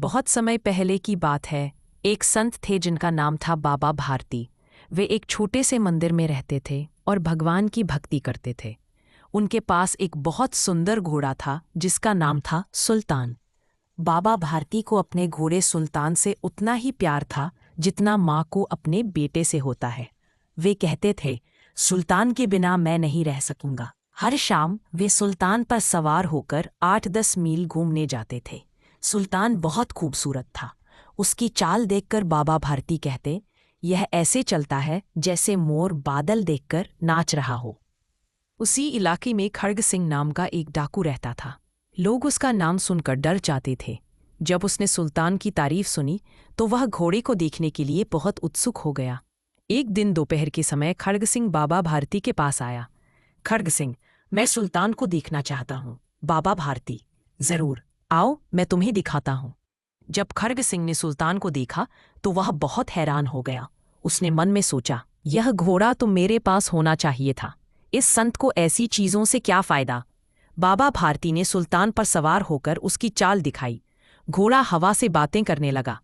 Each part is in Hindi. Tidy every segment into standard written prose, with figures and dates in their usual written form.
बहुत समय पहले की बात है। एक संत थे जिनका नाम था बाबा भारती। वे एक छोटे से मंदिर में रहते थे और भगवान की भक्ति करते थे। उनके पास एक बहुत सुंदर घोड़ा था जिसका नाम था सुल्तान। बाबा भारती को अपने घोड़े सुल्तान से उतना ही प्यार था जितना माँ को अपने बेटे से होता है। वे कहते थे, सुल्तान के बिना मैं नहीं रह सकूंगा। हर शाम वे सुल्तान पर सवार होकर 8-10 मील घूमने जाते थे। सुल्तान बहुत खूबसूरत था। उसकी चाल देखकर बाबा भारती कहते, यह ऐसे चलता है जैसे मोर बादल देखकर नाच रहा हो। उसी इलाके में खड़ग सिंह नाम का एक डाकू रहता था। लोग उसका नाम सुनकर डर जाते थे। जब उसने सुल्तान की तारीफ सुनी तो वह घोड़े को देखने के लिए बहुत उत्सुक हो गया। एक दिन दोपहर के समय खड़ग सिंह बाबा भारती के पास आया। खड़ग सिंह, मैं सुल्तान को देखना चाहता हूँ। बाबा भारती, जरूर आओ, मैं तुम्हें दिखाता हूँ। जब खड़ग सिंह ने सुल्तान को देखा तो वह बहुत हैरान हो गया। उसने मन में सोचा, यह घोड़ा तो मेरे पास होना चाहिए था। इस संत को ऐसी चीजों से क्या फायदा। बाबा भारती ने सुल्तान पर सवार होकर उसकी चाल दिखाई। घोड़ा हवा से बातें करने लगा।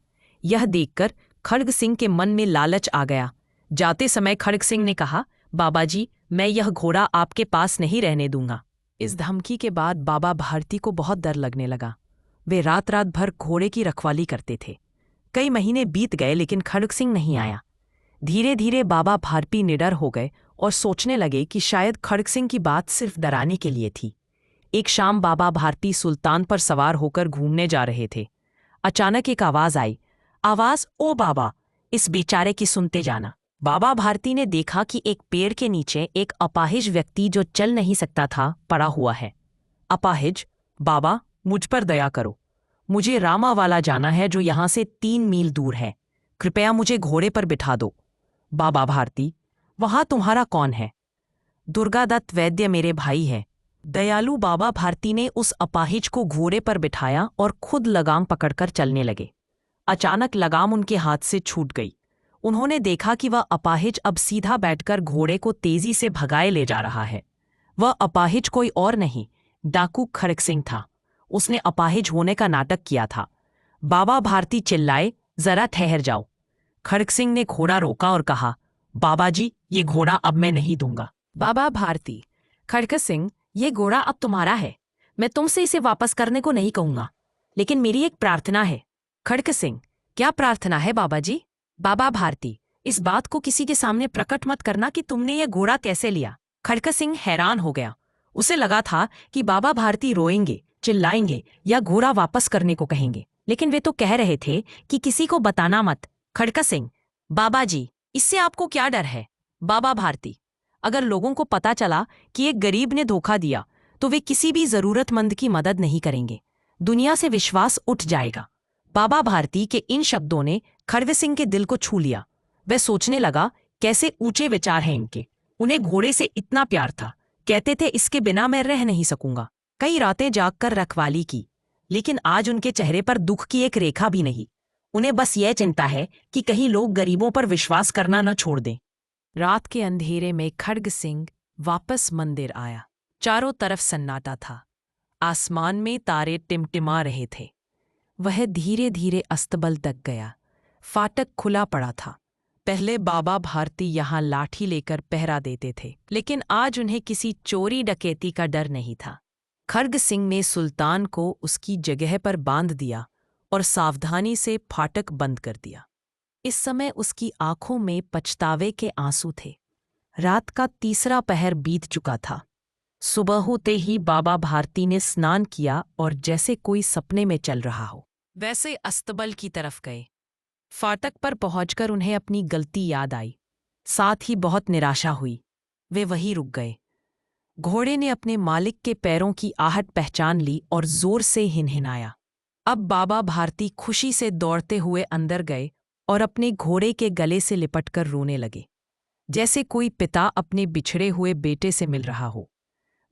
यह देखकर खड़ग सिंह के मन में लालच आ गया। जाते समय खड़ग सिंह ने कहा, बाबा जी, मैं यह घोड़ा आपके पास नहीं रहने दूंगा। इस धमकी के बाद बाबा भारती को बहुत डर लगने लगा। वे रात रात भर घोड़े की रखवाली करते थे। कई महीने बीत गए लेकिन खड़ग सिंह नहीं आया। धीरे धीरे बाबा भारती निडर हो गए और सोचने लगे कि शायद खड़ग सिंह की बात सिर्फ डराने के लिए थी। एक शाम बाबा भारती सुल्तान पर सवार होकर घूमने जा रहे थे। अचानक एक आवाज आई। आवाज, ओ बाबा, इस बेचारे की सुनते जाना। बाबा भारती ने देखा कि एक पेड़ के नीचे एक अपाहिज व्यक्ति जो चल नहीं सकता था पड़ा हुआ है। अपाहिज, बाबा, मुझ पर दया करो। मुझे रामावाला जाना है जो यहाँ से 3 मील दूर है। कृपया मुझे घोड़े पर बिठा दो। बाबा भारती, वहां तुम्हारा कौन है? दुर्गादत्त वैद्य मेरे भाई है। दयालु बाबा भारती ने उस अपाहिज को घोड़े पर बिठाया और खुद लगाम पकड़कर चलने लगे। अचानक लगाम उनके हाथ से छूट गई। उन्होंने देखा कि वह अपाहिज अब सीधा बैठकर घोड़े को तेजी से भगाए ले जा रहा है। वह अपाहिज कोई और नहीं, डाकू खड़ग सिंह था। उसने अपाहिज होने का नाटक किया था। बाबा भारती चिल्लाए, जरा ठहर जाओ। खड़ग सिंह ने घोड़ा रोका और कहा, बाबा जी, ये घोड़ा अब मैं नहीं दूंगा। बाबा भारती, खड़ग सिंह, ये घोड़ा अब तुम्हारा है। मैं तुमसे इसे वापस करने को नहीं कहूंगा, लेकिन मेरी एक प्रार्थना है। खड़ग सिंह, क्या प्रार्थना है बाबा जी? बाबा भारती, इस बात को किसी के सामने प्रकट मत करना कि तुमने यह घोड़ा कैसे लिया। खड़ग सिंह हैरान हो गया। उसे लगा था कि बाबा भारती रोएंगे, चिल्लाएंगे या घोड़ा वापस करने को कहेंगे, लेकिन वे तो कह रहे थे कि किसी को बताना मत। खड़ग सिंह, बाबा जी, इससे आपको क्या डर है? बाबा भारती, अगर लोगों को पता चला कि एक गरीब ने धोखा दिया तो वे किसी भी जरूरतमंद की मदद नहीं करेंगे। दुनिया से विश्वास उठ जाएगा। बाबा भारती के इन शब्दों ने खड़ग सिंह के दिल को छू लिया। वह सोचने लगा, कैसे ऊंचे विचार हैं इनके। उन्हें घोड़े से इतना प्यार था। कहते थे, इसके बिना मैं रह नहीं सकूंगा। कई रातें जागकर रखवाली की, लेकिन आज उनके चेहरे पर दुख की एक रेखा भी नहीं। उन्हें बस यह चिंता है कि कहीं लोग गरीबों पर विश्वास करना न छोड़ दें। रात के अंधेरे में खड़ग सिंह वापस मंदिर आया। चारों तरफ सन्नाटा था। आसमान में तारे टिमटिमा रहे थे। वह धीरे धीरे अस्तबल तक गया। फाटक खुला पड़ा था। पहले बाबा भारती यहाँ लाठी लेकर पहरा देते थे, लेकिन आज उन्हें किसी चोरी डकैती का डर नहीं था। खड़ग सिंह ने सुल्तान को उसकी जगह पर बांध दिया और सावधानी से फाटक बंद कर दिया। इस समय उसकी आंखों में पछतावे के आंसू थे। रात का तीसरा पहर बीत चुका था। सुबह होते ही बाबा भारती ने स्नान किया और जैसे कोई सपने में चल रहा हो वैसे अस्तबल की तरफ गए। फाटक पर पहुंचकर उन्हें अपनी गलती याद आई। साथ ही बहुत निराशा हुई। वे वहीं रुक गए। घोड़े ने अपने मालिक के पैरों की आहट पहचान ली और जोर से हिनहिनाया। अब बाबा भारती खुशी से दौड़ते हुए अंदर गए और अपने घोड़े के गले से लिपटकर रोने लगे, जैसे कोई पिता अपने बिछड़े हुए बेटे से मिल रहा हो।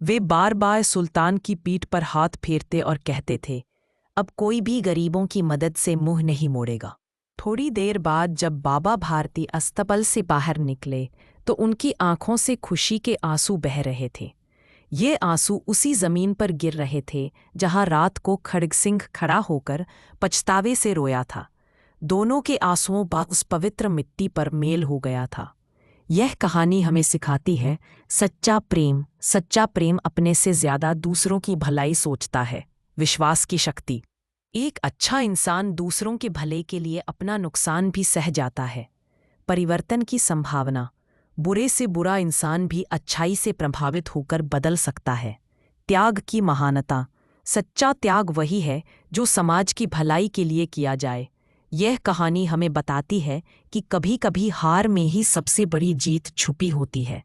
वे बार बार सुल्तान की पीठ पर हाथ फेरते और कहते थे, अब कोई भी गरीबों की मदद से मुंह नहीं मोड़ेगा। थोड़ी देर बाद जब बाबा भारती अस्तबल से बाहर निकले तो उनकी आंखों से खुशी के आंसू बह रहे थे। ये आंसू उसी जमीन पर गिर रहे थे जहां रात को खड़ग सिंह खड़ा होकर पछतावे से रोया था। दोनों के आंसुओं का उस पवित्र मिट्टी पर मेल हो गया था। यह कहानी हमें सिखाती है सच्चा प्रेम अपने से ज्यादा दूसरों की भलाई सोचता है। विश्वास की शक्ति। एक अच्छा इंसान दूसरों के भले के लिए अपना नुकसान भी सह जाता है। परिवर्तन की संभावना। बुरे से बुरा इंसान भी अच्छाई से प्रभावित होकर बदल सकता है। त्याग की महानता। सच्चा त्याग वही है जो समाज की भलाई के लिए किया जाए। यह कहानी हमें बताती है कि कभी-कभी हार में ही सबसे बड़ी जीत छुपी होती है।